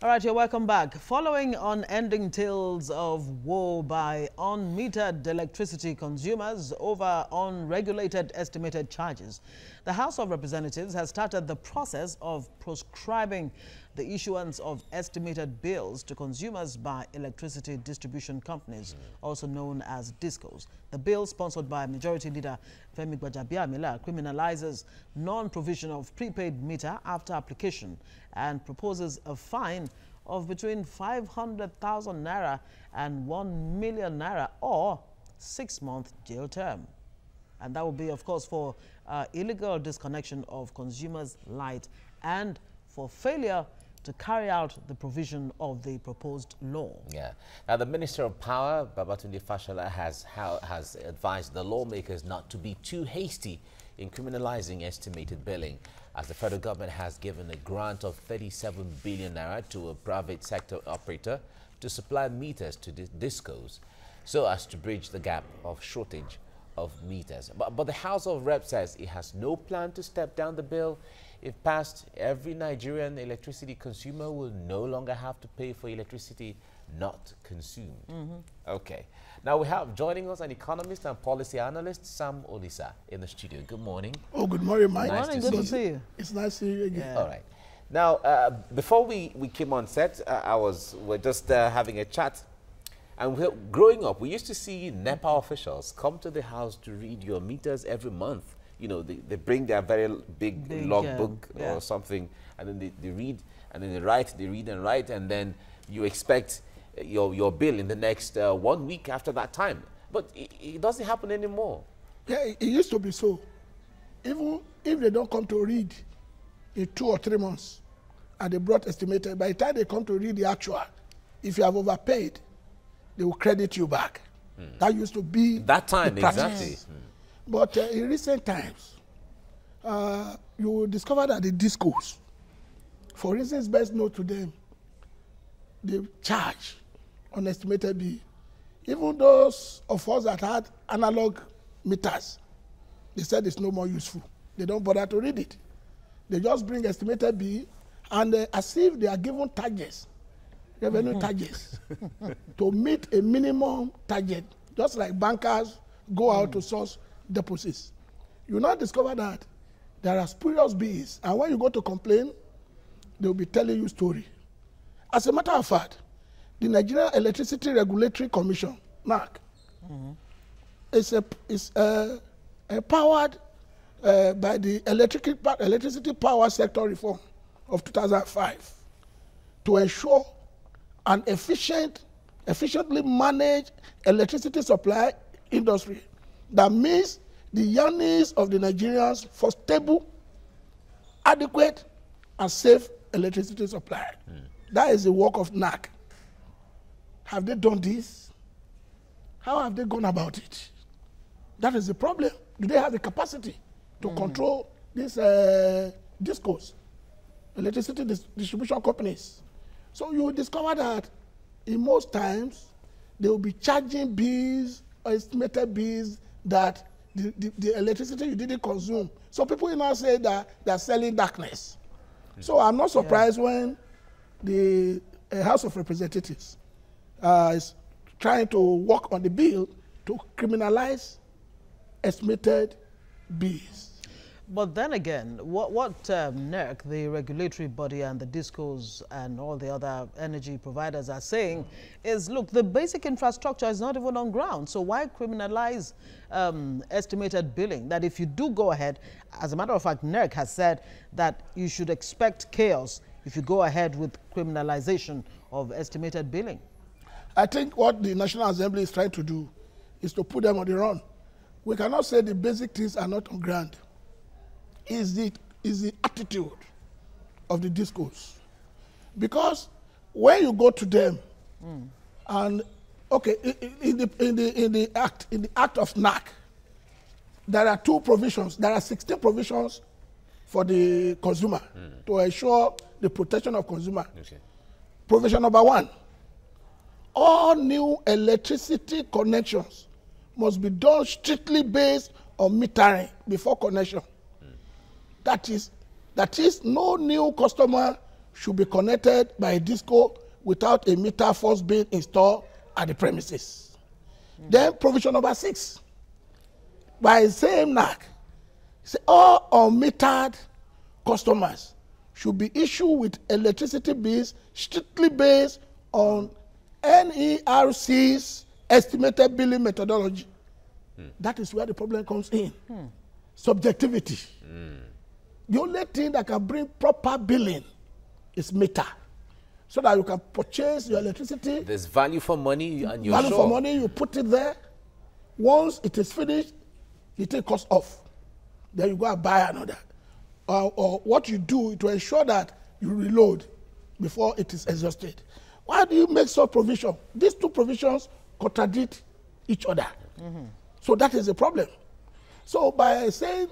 All right, you're welcome back. Following on ending tales of woe by unmetered electricity consumers over unregulated estimated charges, the House of Representatives has started the process of proscribing the issuance of estimated bills to consumers by electricity distribution companies, also known as DISCOs. The bill, sponsored by Majority Leader Femi Gbajabiamila, criminalizes non-provision of prepaid meter after application and proposes a fine of between 500,000 naira and 1 million naira or 6-month jail term. And that will be, of course, for illegal disconnection of consumers' light and for failure to carry out the provision of the proposed law. Yeah. Now, the Minister of Power, Babatunde Fashola, has advised the lawmakers not to be too hasty in criminalizing estimated billing, as the federal government has given a grant of 37 billion naira to a private sector operator to supply meters to DISCOs so as to bridge the gap of shortage of meters. But the House of Reps says it has no plan to step down the bill. If passed, every Nigerian electricity consumer will no longer have to pay for electricity not consumed. Okay. Now we have joining us an economist and policy analyst, Sam Olisa, in the studio. Good morning. Oh, good morning, Mike. Good to see you. It's nice to see you again. Yeah. All right. Now, before we came on set, we're just having a chat. And growing up, we used to see NEPA officials come to the house to read your meters every month. You know, they bring their very big logbook or something, and then they read, and then they read and write, and then you expect your bill in the next 1 week after that time. But it doesn't happen anymore. Yeah, it used to be so. Even if they don't come to read in 2 or 3 months, and they brought estimated, by the time they come to read the actual, if you have overpaid, they will credit you back. That used to be that time, exactly. But in recent times, you will discover that the DISCOs, for reasons best known to them, they charge on estimated bill. Even those of us that had analog meters, they said it's no more useful. They don't bother to read it. They just bring estimated bill, and as if they are given targets, revenue targets, to meet a minimum target, just like bankers go out to source deposits. You now discover that there are spurious bills, and when you go to complain, they will be telling you story. As a matter of fact, the Nigerian Electricity Regulatory Commission, NAC, is empowered by the Electricity Power Sector Reform of 2005 to ensure an efficiently managed electricity supply industry that meets the yearnings of the Nigerians for stable, adequate, and safe electricity supply. That is the work of NAC. Have they done this? How have they gone about it? That is the problem. Do they have the capacity to control these DISCOs, electricity distribution companies? So you will discover that in most times, they will be charging bills or estimated bills that the electricity you didn't consume. So people now say that they're selling darkness. So I'm not surprised when the House of Representatives is trying to work on the bill to criminalize estimated bills. But then again, what NERC, the regulatory body, and the DISCOs and all the other energy providers are saying is, look, the basic infrastructure is not even on ground. So why criminalize estimated billing? That if you do go ahead, as a matter of fact, NERC has said that you should expect chaos if you go ahead with criminalization of estimated billing. I think what the National Assembly is trying to do is to put them on the run. We cannot say the basic things are not on ground. Is the attitude of the DISCOs, because when you go to them, and okay, in the act of NAC, there are 2 provisions. There are 16 provisions for the consumer to ensure the protection of consumer. Okay. Provision number 1: all new electricity connections must be done strictly based on metering before connection. That is, no new customer should be connected by a disco without a meter first being installed at the premises. Then provision number 6, by the same NAC, say all unmetered customers should be issued with electricity bills strictly based on NERC's estimated billing methodology. That is where the problem comes in. Subjectivity. The only thing that can bring proper billing is meter, so that you can purchase your electricity. There's value for money, and you're value sure. for money, you put it there. Once it is finished, the thing costs off. Then you go and buy another. Or what you do to ensure that you reload before it is exhausted. Why do you make such provision? These two provisions contradict each other. So that is the problem. So by saying,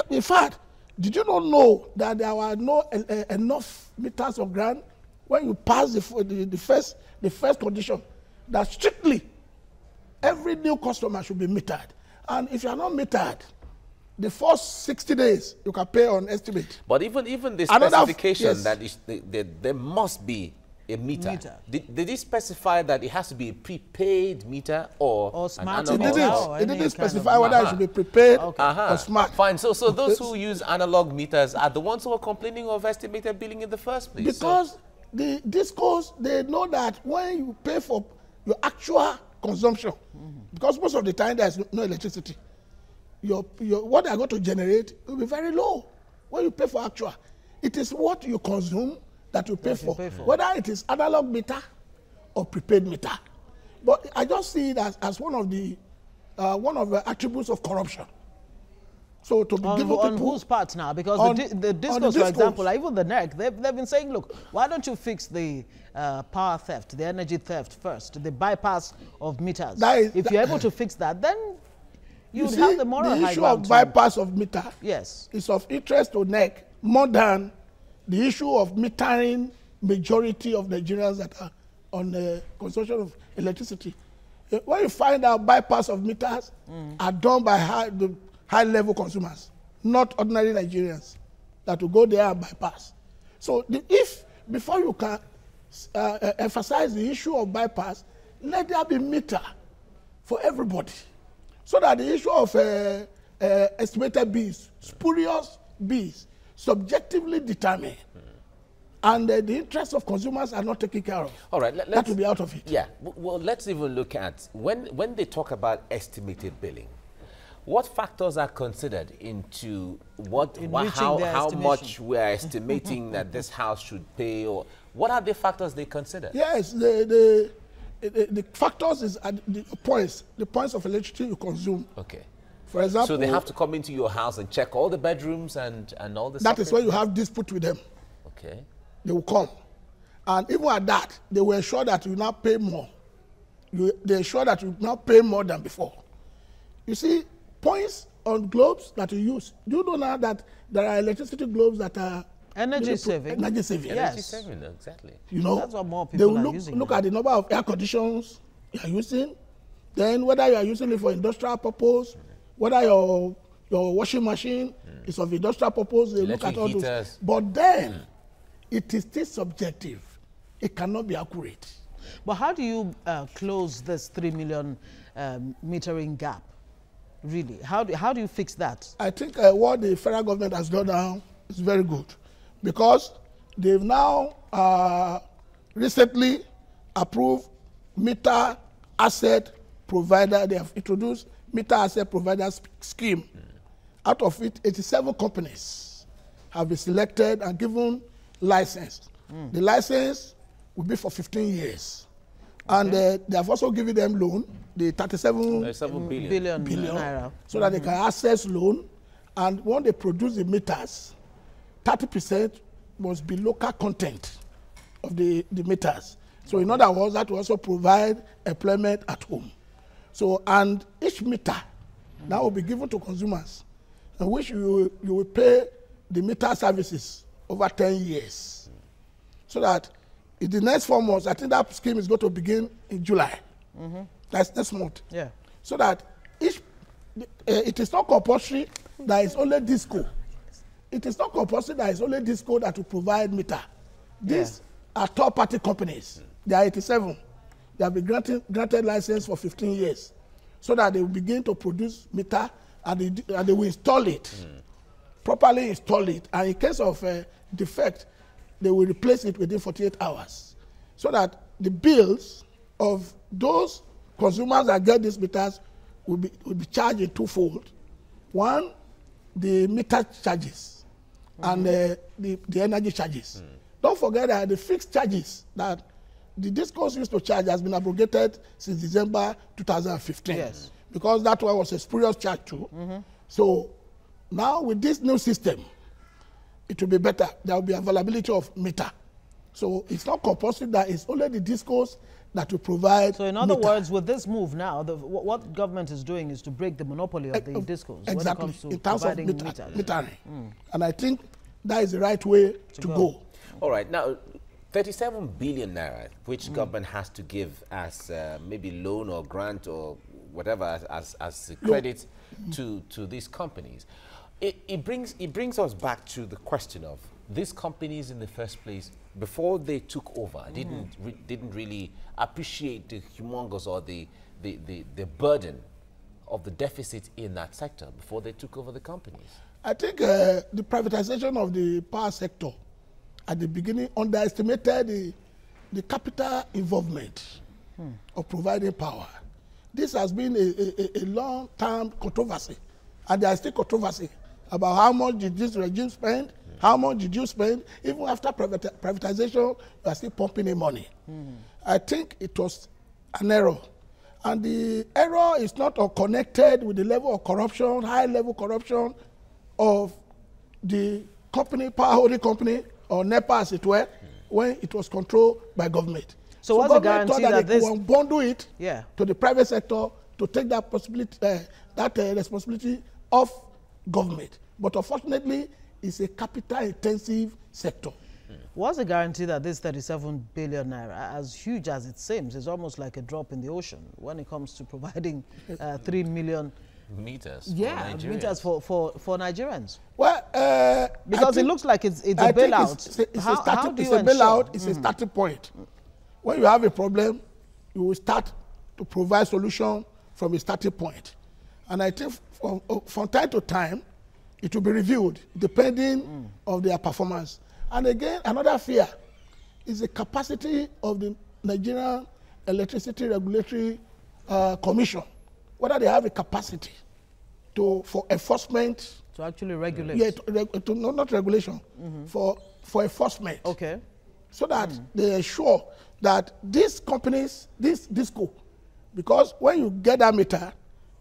in fact, did you not know that there were no enough meters of ground when you pass the first condition, that strictly every new customer should be metered, and if you are not metered, the first 60 days you can pay on estimate. But even the specification that there must be a meter. Did they specify that it has to be a prepaid meter or smart? An analog? It didn't specify whether it should be prepaid or smart. Fine. So those who use analog meters are the ones who are complaining of estimated billing in the first place. Because the discos, they know that when you pay for your actual consumption, because most of the time there is no electricity, what they are going to generate will be very low when you pay for actual. It is what you consume that you pay for, whether it is analog meter or prepaid meter. But I just see it as one of the attributes of corruption. So to be given people on whose part now? Because the discos, for example, even the NEC, they've been saying, look, why don't you fix the power theft, the energy theft first, the bypass of meters? If you're able to fix that, then you would have the moral high ground. The issue of bypass of meter is of interest to NEC more than the issue of metering majority of Nigerians that are on the consumption of electricity. When you find out bypass of meters are done by high-level consumers, not ordinary Nigerians that will go there and bypass. So if before you can emphasize the issue of bypass, let there be meter for everybody, so that the issue of estimated bills, spurious bills, subjectively determined, and the interests of consumers are not taken care of. All right, that will be out of it. Yeah, well, let's even look at when they talk about estimated billing. What factors are considered into how much we are estimating that this house should pay, or what are the factors they consider? Yes, the factors is the points of electricity you consume. Okay. For example, so they have to come into your house and check all the bedrooms and all the. That is when you have dispute with them. Okay. They will come, and even at that, they will ensure that you now pay more. They ensure that you now pay more than before. You see, points on globes that you use. Do you know now that there are electricity globes that are energy saving? Energy saving. Yes. Energy saving, exactly. You know, that's what more people are using. Look at the number of air conditions you are using, then whether you are using it for industrial purpose, whether your washing machine is of industrial purpose. They look at all those. But then it is still subjective. It cannot be accurate. But how do you close this 3 million metering gap? Really, how do you fix that? I think what the federal government has done now is very good, because they've now recently approved meter asset provider. They have introduced meter asset provider scheme. Out of it, 87 companies have been selected and given license. The license will be for 15 years. Okay. And they have also given them loan, the 37 billion naira, so that they can access loan. And when they produce the meters, 30% must be local content of the meters. So in other words, that will also provide employment at home. So, and each meter now will be given to consumers, in which you will pay the meter services over 10 years. So that in the next 4 months, I think that scheme is going to begin in July. That's next month. Yeah. So that it is not compulsory that it's only disco. It is not compulsory that it's only disco that will provide meter. These are third-party companies. There are 87. They have been granted license for 15 years so that they will begin to produce meter and they will install it, properly install it. And in case of defect, they will replace it within 48 hours so that the bills of those consumers that get these meters will be charged in twofold. One, the meter charges and the energy charges. Don't forget that the fixed charges that the discos used to charge has been abrogated since December 2015. Yes. Because that one was a spurious charge too. So now with this new system, it will be better. There will be availability of meter. So it's not compulsory that it's only the discos that will provide. So in other words, with this move now, what government is doing is to break the monopoly of the discos when it comes to in terms of meters. Metering. And I think that is the right way to go. All right, now 37 billion naira, which government has to give as maybe loan or grant or whatever as credit to these companies. It brings us back to the question of these companies in the first place, before they took over, didn't really appreciate the humongous or the burden of the deficit in that sector before they took over the companies. I think the privatization of the power sector at the beginning underestimated the capital involvement of providing power. This has been a long-term controversy, and there is still controversy about how much did this regime spend, how much did you spend. Even after privatization, you are still pumping in money. I think it was an error. And the error is not connected with the level of corruption, high-level corruption of the company, power holding company, or NEPA as it were, when it was controlled by government. So what's the guarantee that they will bundle it to the private sector to take that possibility, responsibility of government? But unfortunately, it's a capital-intensive sector. What's the guarantee that this 37 billion naira, as huge as it seems, is almost like a drop in the ocean when it comes to providing 3 million meters? Meters for Nigerians? Well, because it looks like it's a bailout. It's a bailout. It's a starting point. When you have a problem, you will start to provide solution from a starting point. And I think from time to time, it will be reviewed depending on their performance. And again, another fear is the capacity of the Nigerian Electricity Regulatory Commission, whether they have a capacity for enforcement. To actually regulate? Yeah, not regulation, for enforcement. Okay. So that they ensure that these companies, this disco, because when you get that meter,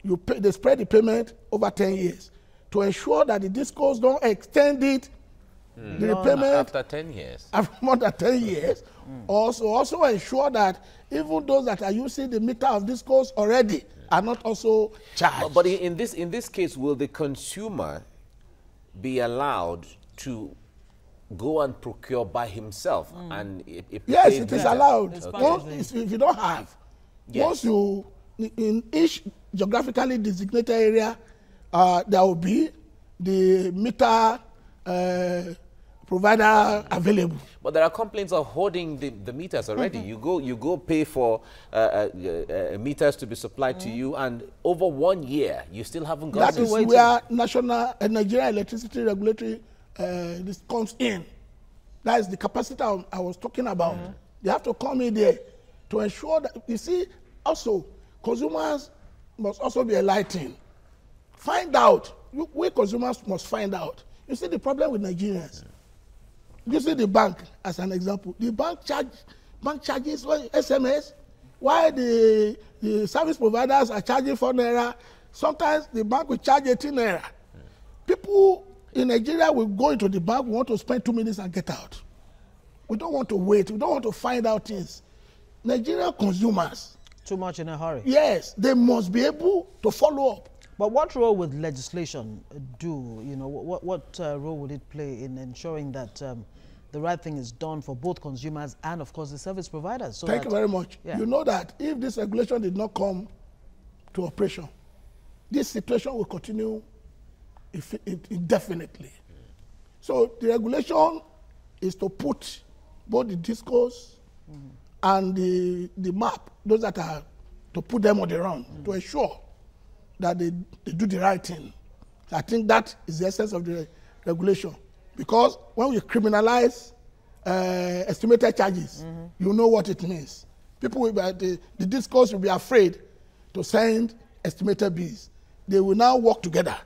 they spread the payment over 10 years to ensure that the discos don't extend it, the repayment after 10 years. After more than 10 years. Also ensure that even those that are using the meter of discos already are not also charged. But in this case, will the consumer be allowed to go and procure by himself? And yes, it is allowed. Okay. If you don't have, once you, in each geographically designated area, there will be the meter provider available. But there are complaints of hoarding the meters already. You go pay for meters to be supplied to you, and over 1 year you still haven't got. That is where Nigerian Electricity Regulatory this comes in. That is the capacity I was talking about. They have to come in there to ensure that, you see, also consumers must also be enlightened. Find out. We consumers must find out. You see the problem with Nigerians. You see the bank as an example. The bank charges SMS, while the service providers are charging 4 naira. Sometimes the bank will charge 18 naira. People in Nigeria will go into the bank, we want to spend 2 minutes and get out. We don't want to wait. We don't want to find out things. Nigerian consumers. Too much in a hurry. Yes, they must be able to follow up. But what role would legislation do? You know, what role would it play in ensuring that the right thing is done for both consumers and, of course, the service providers? So Thank you very much. Yeah. You know that if this regulation did not come to operation, this situation will continue indefinitely. So the regulation is to put both the discos and the map, those that are to put them on the run, to ensure that they do the right thing. I think that is the essence of the regulation. Because when we criminalize estimated charges, you know what it means. People will be, the discos will be afraid to send estimated bills. They will now work together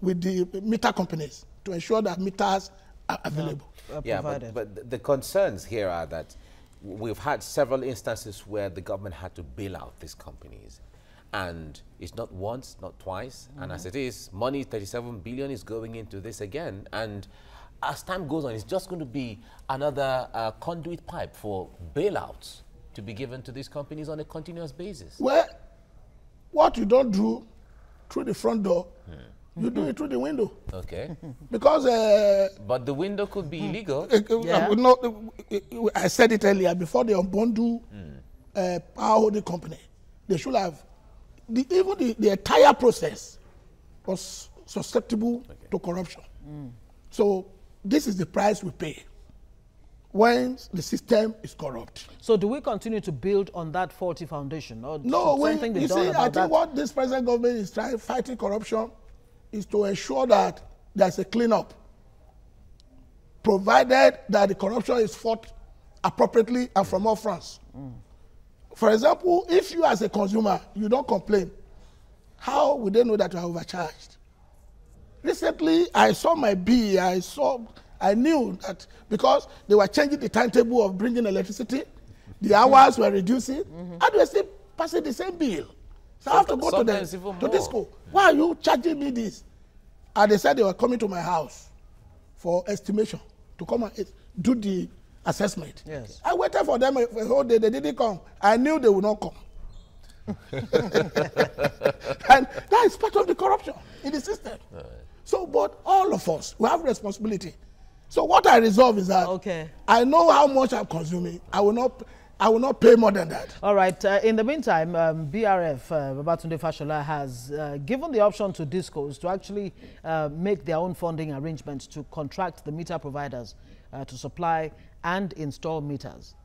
with the meter companies to ensure that meters are available. Yeah, but the concerns here are that we've had several instances where the government had to bail out these companies. And it's not once, not twice. And as it is, money, 37 billion, is going into this again. And as time goes on, it's just going to be another conduit pipe for bailouts to be given to these companies on a continuous basis. Well, what you don't do through the front door, you do it through the window. Okay. Because... but the window could be illegal. I said it earlier, before they unbundle power holding company, they should have... even the entire process was susceptible to corruption. So this is the price we pay when the system is corrupt. So do we continue to build on that faulty foundation? Or no, I think what this present government is fighting corruption is to ensure that there's a cleanup, provided that the corruption is fought appropriately and from all fronts. For example, if you as a consumer, you don't complain, how would they know that you are overcharged? Recently, I saw my bill, I knew that because they were changing the timetable of bringing electricity, the hours were reducing, and they were still passing the same bill. So I have to go to the school. Why are you charging me this? And they said they were coming to my house for estimation, to come and do the assessment. Yes. I waited for them a whole day. They didn't come. I knew they would not come. And that is part of the corruption in the system. Right. So, but all of us, we have responsibility. So what I resolve is that I know how much I'm consuming. I will not pay more than that. All right. In the meantime, BRF, Babatunde Fashola, has given the option to discos to actually make their own funding arrangements to contract the meter providers to supply and install meters.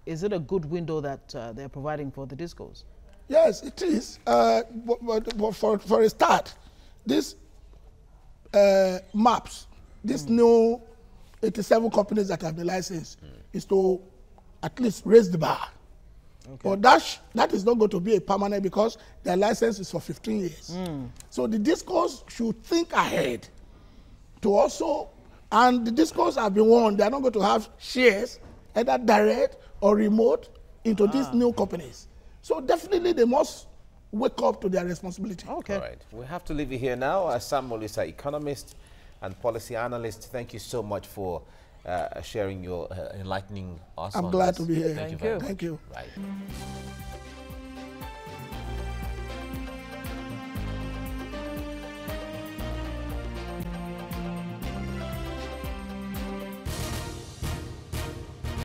Is it a good window that they're providing for the discos? Yes, it is. But for a start, these maps, these new 87 companies that have been licensed, is to at least raise the bar. But that is not going to be a permanent, because their license is for 15 years. So the discos should think ahead to also, and the discos have been warned, they are not going to have shares, either direct or remote, into these new companies. So definitely they must wake up to their responsibility. Okay. All right. We have to leave it here now. Sam Molisa, economist and policy analyst, thank you so much for sharing your enlightening us. I'm glad to be here. Thank you. Thank you. Right.